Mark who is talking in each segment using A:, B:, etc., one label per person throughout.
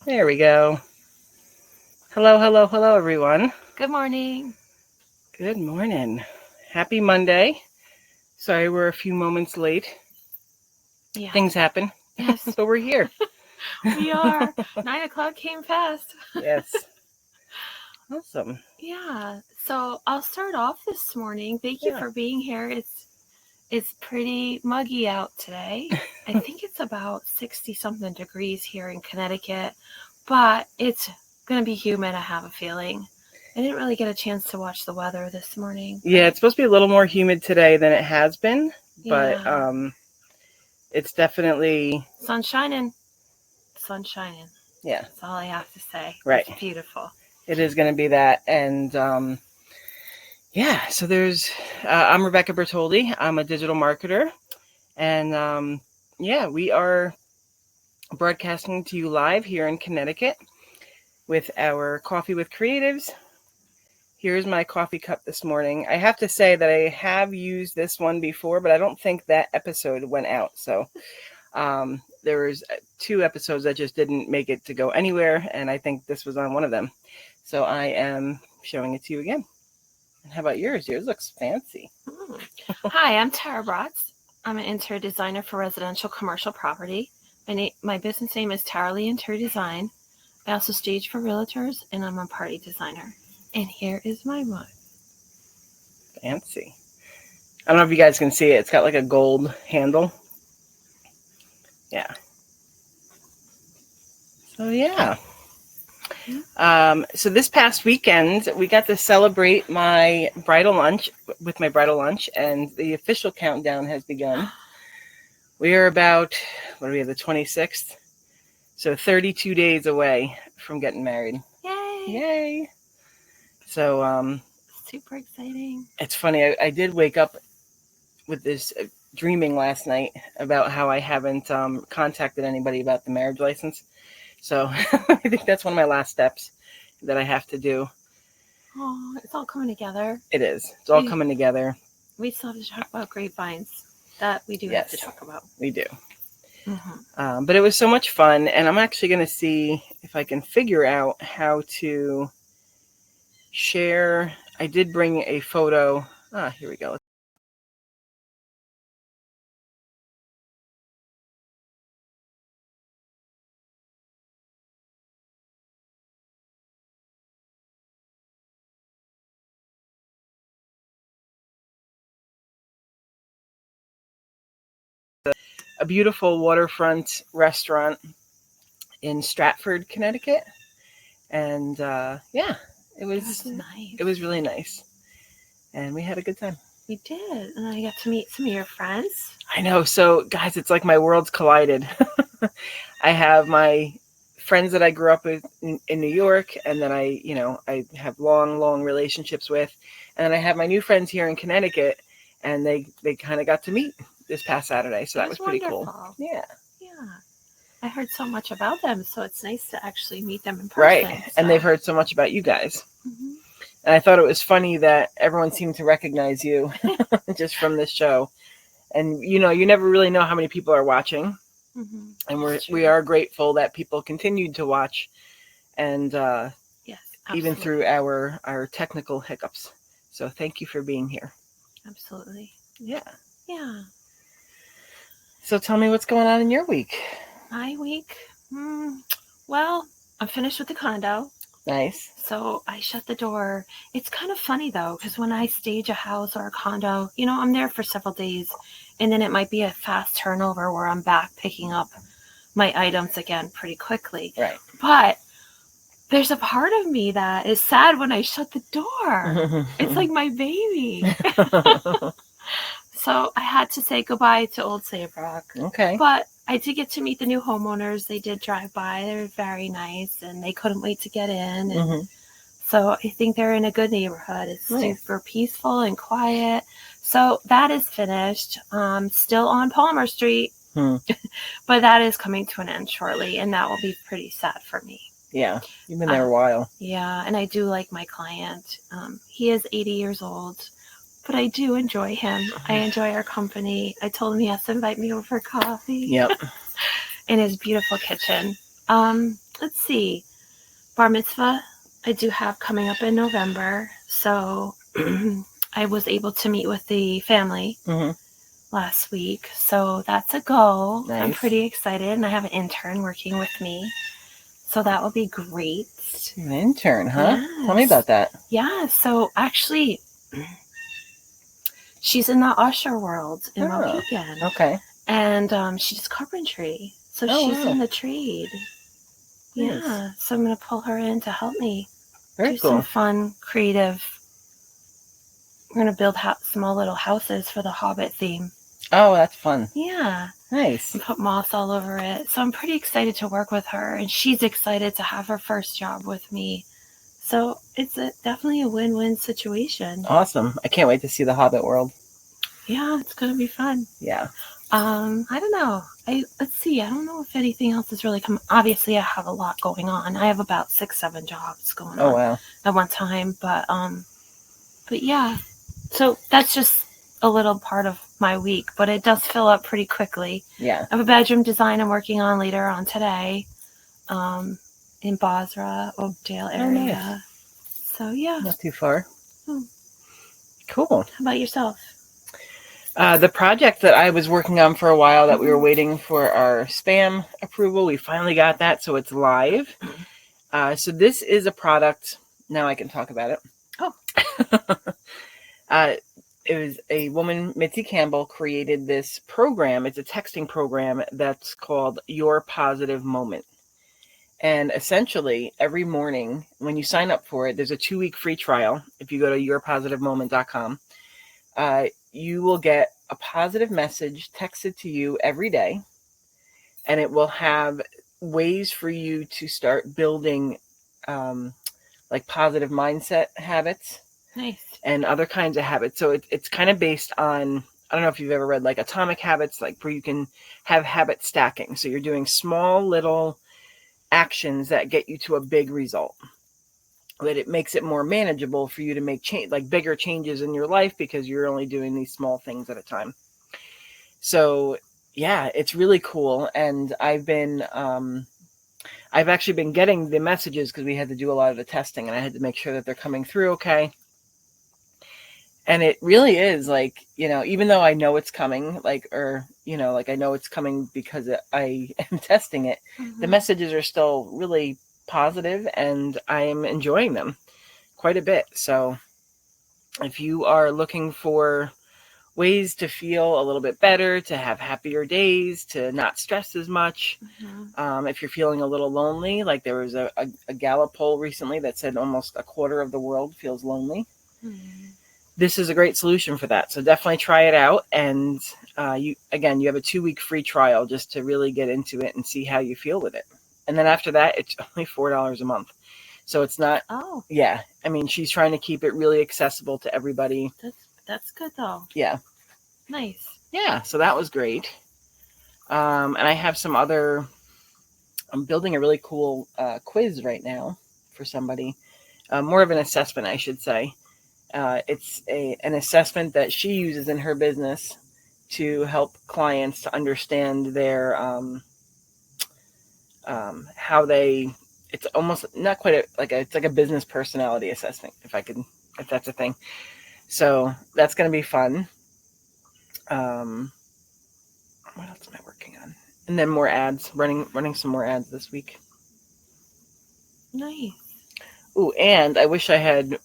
A: There we go. Hello, hello, hello, everyone.
B: Good morning.
A: Good morning. Happy Monday. Sorry we're a few moments late.
B: Yeah.
A: Things happen,
B: Yes,
A: but we're here.
B: we are. 9 o'clock came fast.
A: Yes. Awesome.
B: Yeah. So I'll start off this morning. Thank you
A: Yeah.
B: for being here. It's pretty muggy out today. I think it's about 60 something degrees here in Connecticut, but it's gonna be humid, I have a feeling. I didn't really get a chance to watch the weather this morning.
A: Yeah, it's supposed to be a little more humid today than it has been, but
B: Yeah.
A: it's definitely
B: Sun shining. Sun shining.
A: yeah,
B: That's all I have to say.
A: right.
B: It's beautiful.
A: It is going to be that, and yeah. So I'm Rebecca Bertoldi. I'm a digital marketer, and yeah, we are broadcasting to you live here in Connecticut with our Coffee with Creatives. Here's my coffee cup this morning. I have to say that I have used this one before, but I don't think that episode went out. So there was 2 episodes that just didn't make it to go anywhere, and I think this was on one of them. So I am showing it to you again. And how about yours? Yours looks fancy.
B: Hi, I'm Tara Braatz. I'm an interior designer for residential commercial property. My business name is Tara Lee Interior Design. I also stage for realtors, and I'm a party designer. And here is my mug.
A: Fancy. I don't know if you guys can see it. It's got like a gold handle. Yeah. So yeah. So this past weekend, we got to celebrate my bridal lunch, and the official countdown has begun. We are about, what are we, the 26th? So 32 days away from getting married.
B: Yay!
A: Yay! So
B: super exciting.
A: It's funny. I did wake up with this dreaming last night about how I haven't contacted anybody about the marriage license. So I think that's one of my last steps that I have to do.
B: Oh, it's all coming together.
A: It is. It's all coming together.
B: We still have to talk about grapevines. That we do have to talk about.
A: We do.
B: Mm-hmm.
A: But it was so much fun, and I'm actually going to see if I can figure out how to share. I did bring a photo. Here we go. A beautiful waterfront restaurant in Stratford, Connecticut, and yeah, it was
B: nice.
A: It was really nice, and we had a good time.
B: We did, and I got to meet some of your friends.
A: I know. So, guys, it's like my worlds collided. I have my friends that I grew up with in New York, and then I have long relationships with, and then I have my new friends here in Connecticut, and they kind of got to meet this past Saturday, so that was pretty
B: wonderful.
A: Cool. Yeah.
B: I heard so much about them, so it's nice to actually meet them in person.
A: Right,
B: so.
A: And they've heard so much about you guys.
B: Mm-hmm.
A: And I thought it was funny that everyone seemed to recognize you just from this show. And, you never really know how many people are watching.
B: Mm-hmm.
A: And we are grateful that people continued to watch. And
B: yes,
A: even through our technical hiccups. So thank you for being here.
B: Absolutely.
A: Yeah.
B: Yeah.
A: So tell me what's going on in your week.
B: My week? Well, I'm finished with the condo.
A: Nice.
B: So I shut the door. It's kind of funny, though, because when I stage a house or a condo, I'm there for several days, and then it might be a fast turnover where I'm back picking up my items again pretty quickly.
A: Right.
B: But there's a part of me that is sad when I shut the door. It's like my baby. So I had to say goodbye to Old Saybrook.
A: Okay.
B: But I did get to meet the new homeowners. They did drive by. They were very nice, and they couldn't wait to get in. And so I think they're in a good neighborhood. It's super peaceful and quiet. So that is finished. Still on Palmer Street, but that is coming to an end shortly, and that will be pretty sad for me.
A: Yeah, you've been there a while.
B: Yeah, and I do like my client. He is 80 years old, but I do enjoy him. I enjoy our company. I told him he has to invite me over for coffee.
A: Yep.
B: In his beautiful kitchen. let's see. Bar mitzvah, I do have coming up in November. So I was able to meet with the family last week. So that's a go.
A: Nice.
B: I'm pretty excited. And I have an intern working with me. So that will be great.
A: An intern, huh? Yes. Tell me about that.
B: Yeah. So actually, she's in the usher world in Mohegan.
A: Okay.
B: And she does carpentry. So she's in the trade. Nice. Yeah. So I'm going to pull her in to help me do some fun, creative. We're going to build small little houses for the Hobbit theme.
A: Oh, that's fun.
B: Yeah.
A: Nice.
B: And put moss all over it. So I'm pretty excited to work with her. And she's excited to have her first job with me. So it's definitely a win-win situation.
A: Awesome. I can't wait to see the Hobbit world.
B: Yeah, it's going to be fun.
A: Yeah.
B: I don't know. Let's see. I don't know if anything else has really come. Obviously, I have a lot going on. I have about 6-7 jobs going on at one time. But yeah. So that's just a little part of my week, but it does fill up pretty quickly.
A: Yeah.
B: I have a bedroom design I'm working on later on today, in Basra, Oakdale area.
A: Nice.
B: So yeah.
A: Not too far. Cool.
B: How about yourself?
A: The project that I was working on for a while that we were waiting for our spam approval, we finally got that, so it's live. So this is a product. Now I can talk about it.
B: Oh.
A: It was a woman, Mitzi Campbell, created this program. It's a texting program that's called Your Positive Moment. And essentially, every morning when you sign up for it, there's a 2-week free trial. If you go to yourpositivemoment.com, you will get a positive message texted to you every day. And it will have ways for you to start building like positive mindset habits.
B: Nice.
A: And other kinds of habits. So it's kind of based on, I don't know if you've ever read like Atomic Habits, like where you can have habit stacking. So you're doing small little actions that get you to a big result. But it makes it more manageable for you to make like bigger changes in your life because you're only doing these small things at a time. So yeah, it's really cool. And I've actually been getting the messages because we had to do a lot of the testing and I had to make sure that they're coming through okay. And it really is like, even though I know it's coming, I know it's coming because I am testing it, the messages are still really positive and I am enjoying them quite a bit. So if you are looking for ways to feel a little bit better, to have happier days, to not stress as much, if you're feeling a little lonely, like there was a Gallup poll recently that said almost a quarter of the world feels lonely. This is a great solution for that. So definitely try it out. And you have a 2-week free trial just to really get into it and see how you feel with it. And then after that, it's only $4 a month. So it's not.
B: Oh.
A: Yeah. I mean, she's trying to keep it really accessible to everybody.
B: That's good though.
A: Yeah.
B: Nice.
A: Yeah. So that was great. And I have some other. I'm building a really cool quiz right now for somebody. More of an assessment, I should say. It's an assessment that she uses in her business to help clients to understand their how they. It's almost not quite it's like a business personality assessment, if that's a thing. So that's going to be fun. What else am I working on? And then more ads, running some more ads this week.
B: Nice.
A: Ooh, and I wish I had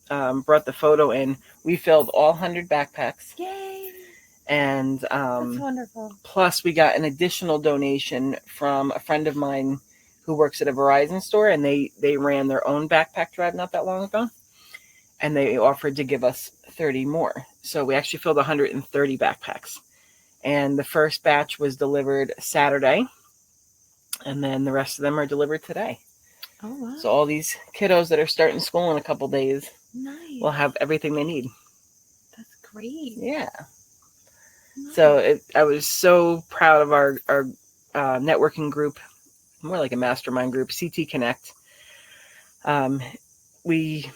A: brought the photo in. We filled all 100 backpacks.
B: Yay!
A: And
B: that's wonderful.
A: Plus, we got an additional donation from a friend of mine who works at a Verizon store, and they ran their own backpack drive not that long ago, and they offered to give us 30 more. So we actually filled 130 backpacks. And the first batch was delivered Saturday, and then the rest of them are delivered today.
B: Oh, wow.
A: So all these kiddos that are starting school in a couple days will have everything they need.
B: That's great.
A: Yeah.
B: Nice.
A: So I was so proud of our networking group, more like a mastermind group, CT Connect. We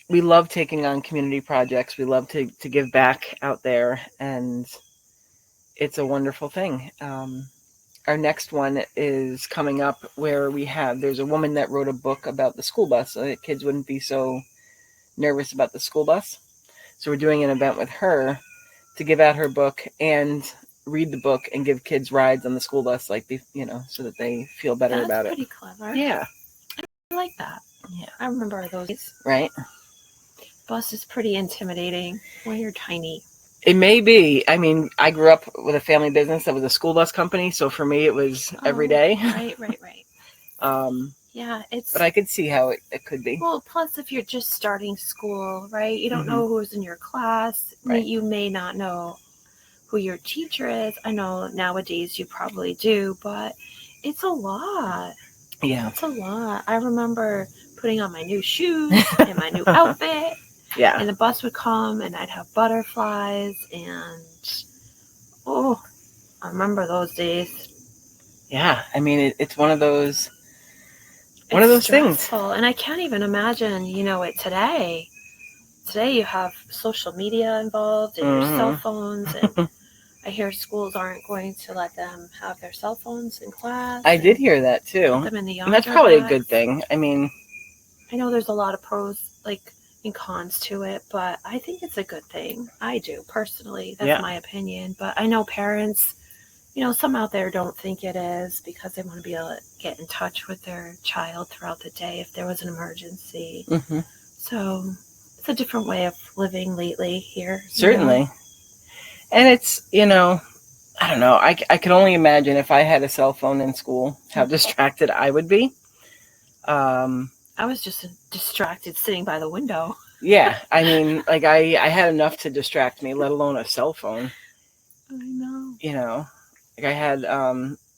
A: love taking on community projects. We love to give back out there, and it's a wonderful thing. our next one is coming up where there's a woman that wrote a book about the school bus so that kids wouldn't be so nervous about the school bus. So we're doing an event with her to give out her book and read the book and give kids rides on the school bus, so that they feel better about it.
B: That's pretty clever.
A: Yeah.
B: I like that.
A: Yeah.
B: I remember those.
A: Right.
B: Bus is pretty intimidating when you're tiny.
A: It may be. I mean, I grew up with a family business that was a school bus company, so for me it was every day.
B: Right. Yeah,
A: but I could see how it could be.
B: Well, plus if you're just starting school, right? You don't know who's in your class.
A: Right.
B: You may not know who your teacher is. I know nowadays you probably do, but it's a lot.
A: Yeah.
B: It's a lot. I remember putting on my new shoes and my new outfit.
A: Yeah.
B: And the bus would come and I'd have butterflies and I remember those days.
A: Yeah. I mean, it's one of those things.
B: And I can't even imagine, it today. Today you have social media involved and your cell phones, and I hear schools aren't going to let them have their cell phones in class.
A: I did hear that too.
B: Put them in the
A: and that's probably a good thing. I mean,
B: I know there's a lot of pros and cons to it, but I think it's a good thing. I do personally. That's my opinion. But I know parents, some out there don't think it is because they want to be able to get in touch with their child throughout the day if there was an emergency. Mm-hmm. So it's a different way of living lately here.
A: Certainly. And it's, I don't know. I can only imagine if I had a cell phone in school, how distracted I would be.
B: I was just distracted sitting by the window.
A: Yeah. I mean, I had enough to distract me, let alone a cell phone.
B: I know.
A: I had,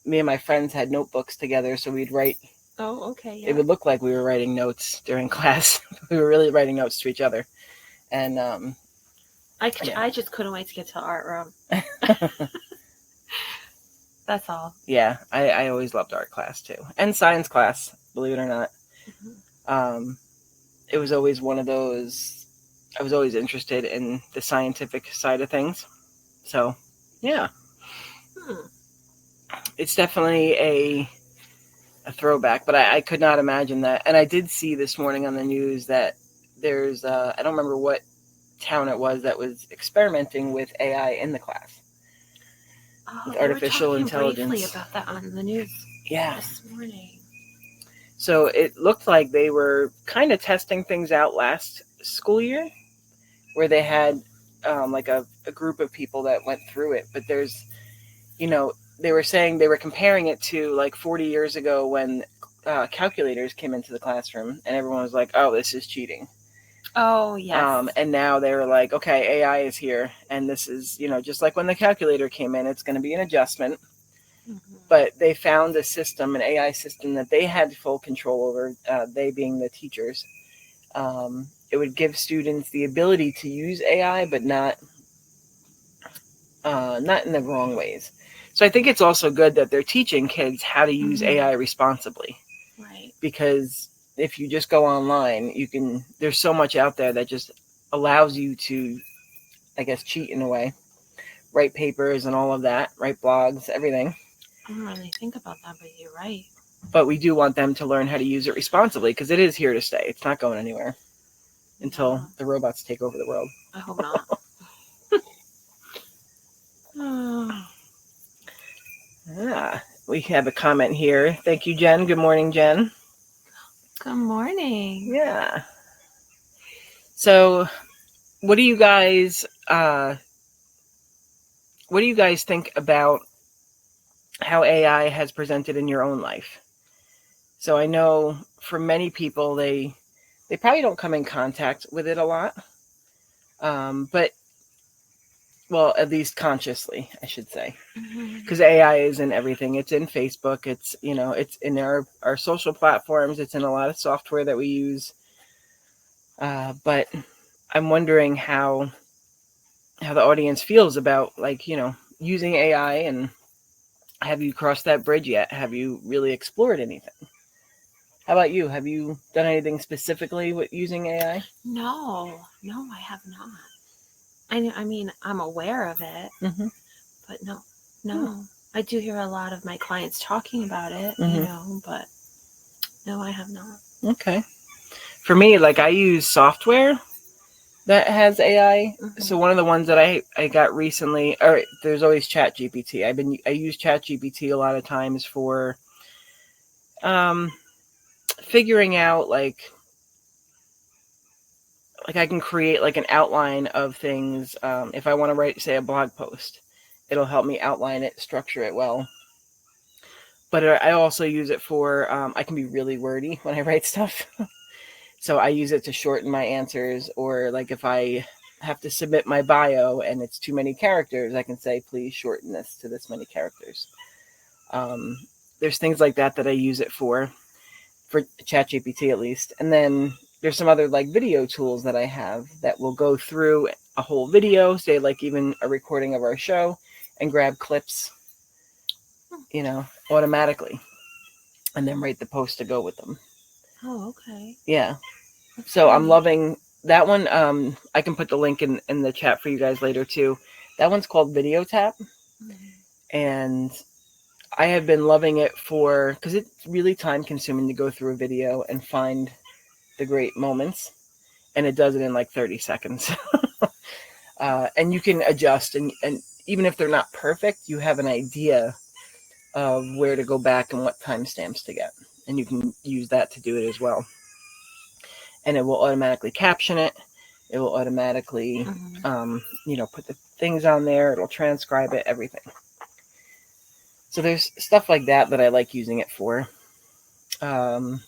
A: me and my friends had notebooks together, so we'd write.
B: Oh, okay. Yeah.
A: It would look like we were writing notes during class. We were really writing notes to each other. And,
B: I just couldn't wait to get to the art room. That's all.
A: Yeah. I always loved art class too. And science class, believe it or not. Mm-hmm. It was always one of those, I was always interested in the scientific side of things. So, yeah. It's definitely a throwback, but I could not imagine that. And I did see this morning on the news that there's, I don't remember what town it was that was experimenting with AI in the class. With artificial intelligence.
B: Briefly about that on the news this morning.
A: So it looked like they were kind of testing things out last school year where they had a group of people that went through it. But there's, they were saying they were comparing it to 40 years ago when calculators came into the classroom and everyone was like, oh, this is cheating.
B: Oh, yes.
A: And now they were like, okay, AI is here. And this is, just like when the calculator came in, it's going to be an adjustment. Mm-hmm. But they found a system, an AI system that they had full control over, they being the teachers. It would give students the ability to use AI, but not in the wrong ways. So I think it's also good that they're teaching kids how to use AI responsibly.
B: Right.
A: Because if you just go online, there's so much out there that just allows you to, I guess, cheat in a way. Write papers and all of that, write blogs, everything.
B: I don't really think about that, but you're right.
A: But we do want them to learn how to use it responsibly because it is here to stay. It's not going anywhere until the robots take over the world.
B: I hope not.
A: We have a comment here. Thank you, Jen. Good morning, Jen.
B: Good morning.
A: Yeah. So, what do you guys think about how AI has presented in your own life? So I know for many people, they probably don't come in contact with it a lot. But, well, at least consciously, I should say, because AI is in everything. It's in Facebook. It's, it's in our social platforms. It's in a lot of software that we use. But I'm wondering how the audience feels about using AI, and have you crossed that bridge yet? Have you really explored anything? How about you? Have you done anything specifically with using AI?
B: No, I have not. I mean, I'm aware of it, but no. I do hear a lot of my clients talking about it, but no, I have not.
A: Okay. For me, like I use software that has AI. So one of the ones that I got recently, or there's always ChatGPT. I use ChatGPT a lot of times for figuring out like I can create like an outline of things. If I want to write, say, a blog post, it'll help me outline it, structure it well. But I also use it for, I can be really wordy when I write stuff. So I use it to shorten my answers, or like if I have to submit my bio and it's too many characters, I can say, please shorten this to this many characters. There's things like that I use it for ChatGPT at least. And then there's some other like video tools that I have that will go through a whole video, say like even a recording of our show, and grab clips, automatically, and then write the post to go with them.
B: Oh, okay.
A: Yeah. So I'm loving that one. I can put the link in the chat for you guys later too. That one's called Video Tap. And I have been loving it because it's really time consuming to go through a video and find the great moments. And it does it in like 30 seconds. And you can adjust, and even if they're not perfect, you have an idea of where to go back and what timestamps to get. And you can use that to do it as well. And it will automatically caption it. It will automatically, put the things on there. It'll transcribe it, everything. So there's stuff like that I like using it for. I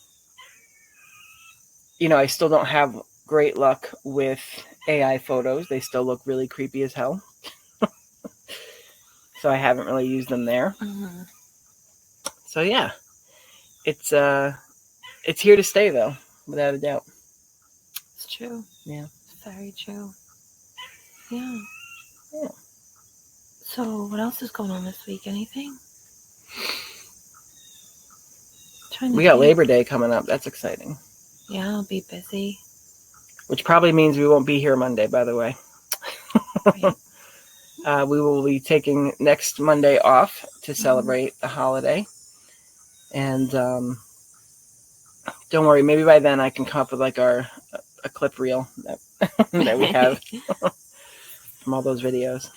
A: still don't have great luck with AI photos. They still look really creepy as hell. So I haven't really used them there. So yeah, it's here to stay though, without a doubt.
B: It's true.
A: Yeah.
B: It's very true. Yeah. So what else is going on this week? Anything?
A: We got Labor Day coming up. That's exciting.
B: Yeah, I'll be busy.
A: Which probably means we won't be here Monday, by the way.
B: Right.
A: We will be taking next Monday off to celebrate the holiday. And don't worry, maybe by then I can come up with like a clip reel that we have from all those videos.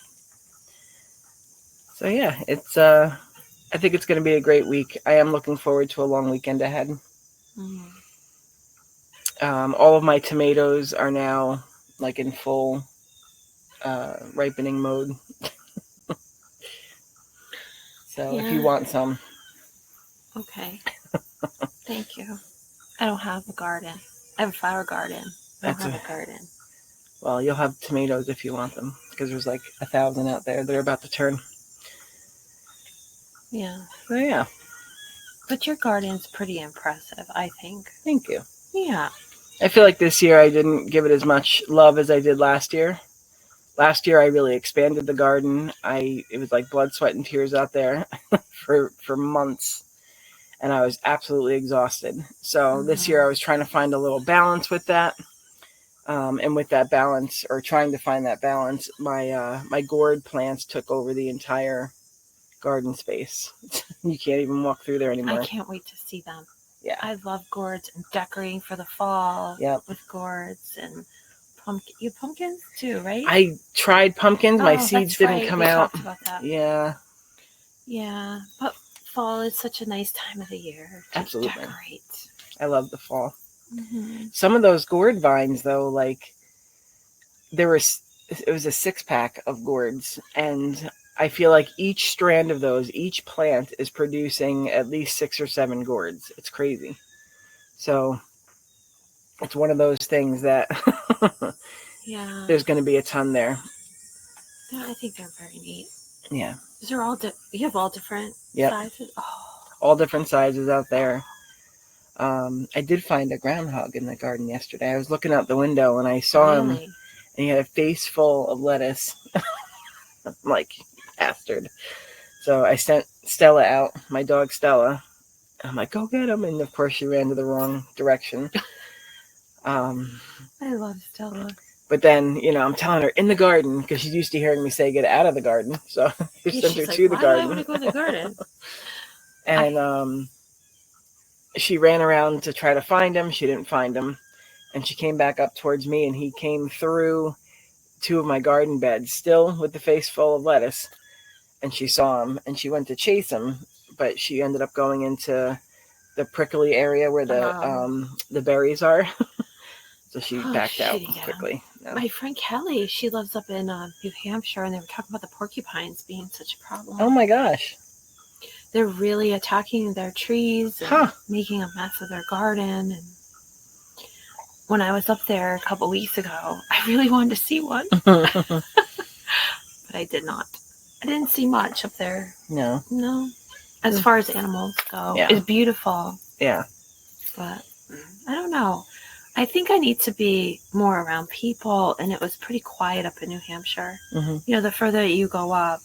A: So yeah, it's I think it's going to be a great week. I am looking forward to a long weekend ahead. All of my tomatoes are now like in full ripening mode. So if you want some.
B: Okay. Thank you. I don't have a garden. I have a flower garden. I don't have a garden.
A: Well, you'll have tomatoes if you want them, because there's like 1,000 out there that are about to turn.
B: Yeah.
A: So yeah.
B: But your garden's pretty impressive, I think.
A: Thank you.
B: Yeah.
A: I feel like this year I didn't give it as much love as I did last year. Last year I really expanded the garden. It was like blood, sweat, and tears out there for months. And I was absolutely exhausted. So this year I was trying to find a little balance with that. And with that balance, or trying to find that balance, my gourd plants took over the entire garden space. You can't even walk through there anymore.
B: I can't wait to see them.
A: Yeah.
B: I love gourds and decorating for the fall with gourds and you pumpkins too, right?
A: I tried pumpkins. My seeds didn't come out.
B: Talked about that.
A: Yeah.
B: Yeah, but fall is such a nice time of the year to decorate.
A: I love the fall. Some of those gourd vines, though, like it was a 6-pack of gourds, and I feel like each strand of those, each plant is producing at least 6 or 7 gourds. It's crazy. So it's one of those things that there's going to be a ton there.
B: Yeah, I think they're very neat.
A: Yeah.
B: You have all different sizes? Oh.
A: All different sizes out there. I did find a groundhog in the garden yesterday. I was looking out the window and I saw him, and he had a face full of lettuce. I'm like, bastard. So I sent Stella out, my dog Stella. I'm like, go get him. And of course she ran to the wrong direction.
B: I love Stella.
A: But then, I'm telling her in the garden because she's used to hearing me say get out of the garden. So I sent her
B: She's like,
A: to the
B: why do I
A: garden.
B: want to go to the garden?
A: And she ran around to try to find him. She didn't find him. And she came back up towards me, and he came through two of my garden beds, still with the face full of lettuce. And she saw him, and she went to chase him, but she ended up going into the prickly area where the berries are. So she backed out quickly.
B: No. My friend Kelly, she lives up in New Hampshire, and they were talking about the porcupines being such a problem.
A: Oh my gosh.
B: They're really attacking their trees and making a mess of their garden. And when I was up there a couple weeks ago, I really wanted to see one. But I did not. I didn't see much up there.
A: No.
B: As far as animals go, it's beautiful.
A: Yeah.
B: But I don't know. I think I need to be more around people, and it was pretty quiet up in New Hampshire. Mm-hmm. The further you go up.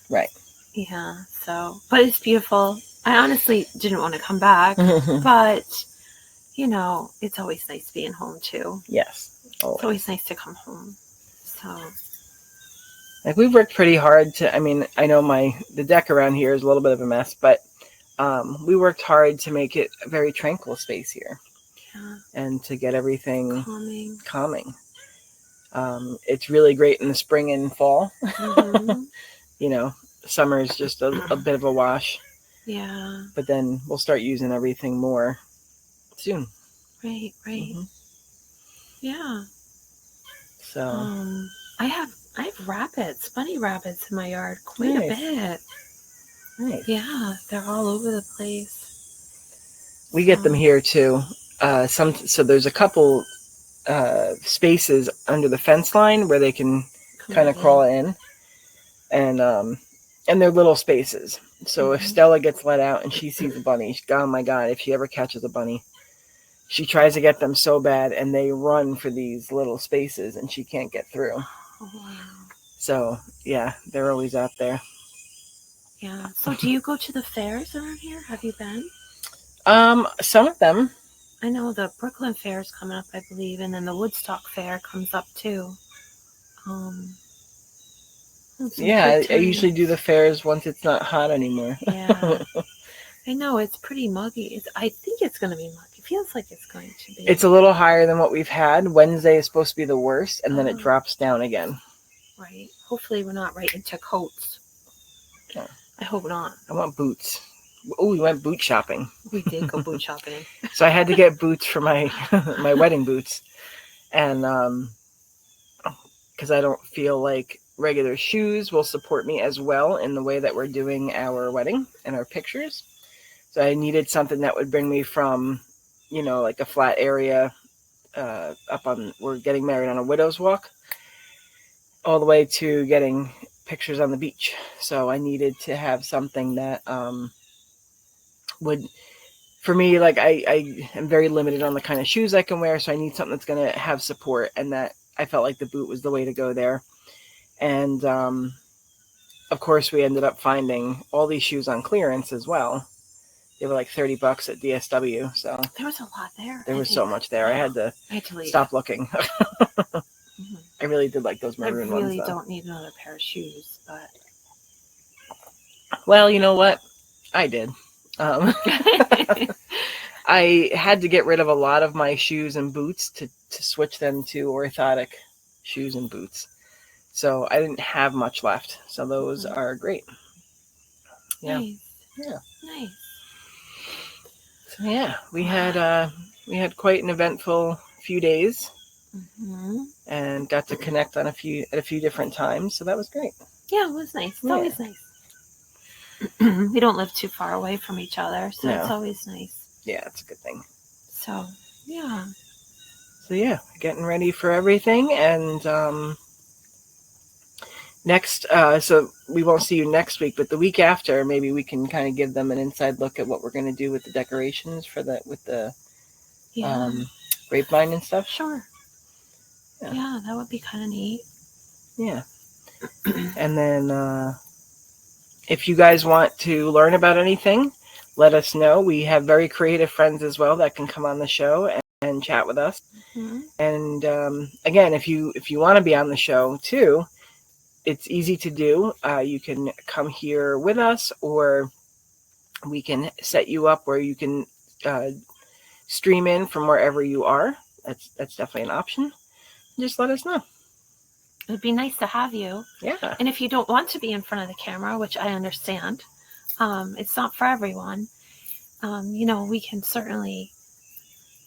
A: Right.
B: Yeah. So, but it's beautiful. I honestly didn't want to come back, but it's always nice being home too.
A: Yes.
B: Always. It's always nice to come home. So.
A: Like we've worked pretty hard to. I mean, I know the deck around here is a little bit of a mess, but we worked hard to make it a very tranquil space here. And to get everything calming. It's really great in the spring and fall. Mm-hmm. Summer is just a bit of a wash.
B: Yeah.
A: But then we'll start using everything more soon.
B: Right. Mm-hmm. Yeah.
A: So
B: I have rabbits, bunny rabbits in my yard quite a bit.
A: Nice.
B: Yeah, they're all over the place.
A: We get them here too. So there's a couple spaces under the fence line where they can kind of crawl in, and they're little spaces. So if Stella gets let out and she sees a bunny, oh my God, if she ever catches a bunny, she tries to get them so bad, and they run for these little spaces, and she can't get through.
B: Oh, wow.
A: So yeah, they're always out there.
B: Yeah. So do you go to the fairs around here? Have you been?
A: Some of them.
B: I know the Brooklyn Fair is coming up, I believe, and then the Woodstock Fair comes up too.
A: Yeah, I usually do the fairs once it's not hot anymore.
B: Yeah. I know, it's pretty muggy. I think it's going to be muggy. It feels like it's going to be.
A: It's a little higher than what we've had. Wednesday is supposed to be the worst, and then it drops down again.
B: Right. Hopefully we're not right into coats. Yeah. I hope not.
A: I want boots. Oh, we went boot shopping.
B: We did go boot shopping.
A: So I had to get boots for my my wedding boots. And because I don't feel like regular shoes will support me as well in the way that we're doing our wedding and our pictures. So I needed something that would bring me from, like a flat area we're getting married on a widow's walk, all the way to getting pictures on the beach. So I needed to have something that would, for me, like I am very limited on the kind of shoes I can wear, so I need something that's going to have support, and that I felt like the boot was the way to go there. And of course we ended up finding all these shoes on clearance as well. They were like $30 at DSW. So
B: there was a lot there.
A: There was so much there. I had to stop looking. I really did like those maroon ones.
B: I really don't need another pair of shoes, but
A: well, you know what? I did. I had to get rid of a lot of my shoes and boots to switch them to orthotic shoes and boots. So I didn't have much left. So those are great. Yeah.
B: Nice.
A: Yeah.
B: Nice.
A: So yeah, we had quite an eventful few days, and got to connect on at a few different times. So that was great.
B: Yeah, it was nice. It's always nice. We don't live too far away from each other, so it's always nice.
A: Yeah, it's a good thing.
B: So, yeah.
A: So, yeah, getting ready for everything. And next, so we won't see you next week, but the week after, maybe we can kind of give them an inside look at what we're going to do with the decorations with the grapevine and stuff.
B: Sure. Yeah, that would be kind of neat.
A: Yeah. And then if you guys want to learn about anything, let us know. We have very creative friends as well that can come on the show and chat with us.
B: Mm-hmm.
A: And again, if you want to be on the show too, it's easy to do. You can come here with us, or we can set you up where you can stream in from wherever you are. That's definitely an option. Just let us know.
B: It'd be nice to have you.
A: Yeah.
B: And if you don't want to be in front of the camera, which I understand, it's not for everyone. We can certainly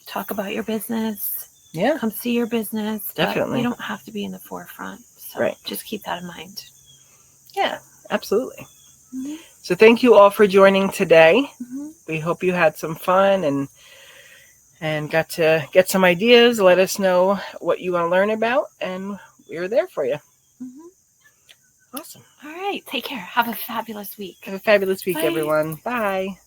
B: talk about your business.
A: Yeah.
B: Come see your business.
A: Definitely.
B: But you don't have to be in the forefront. So
A: right.
B: Just keep that in mind.
A: Yeah, absolutely.
B: Mm-hmm.
A: So thank you all for joining today.
B: Mm-hmm.
A: We hope you had some fun and got to get some ideas. Let us know what you want to learn about, and we're there for you.
B: Mm-hmm.
A: Awesome.
B: All right. Take care. Have a fabulous week.
A: Have a fabulous week,
B: Bye.
A: everyone. Bye.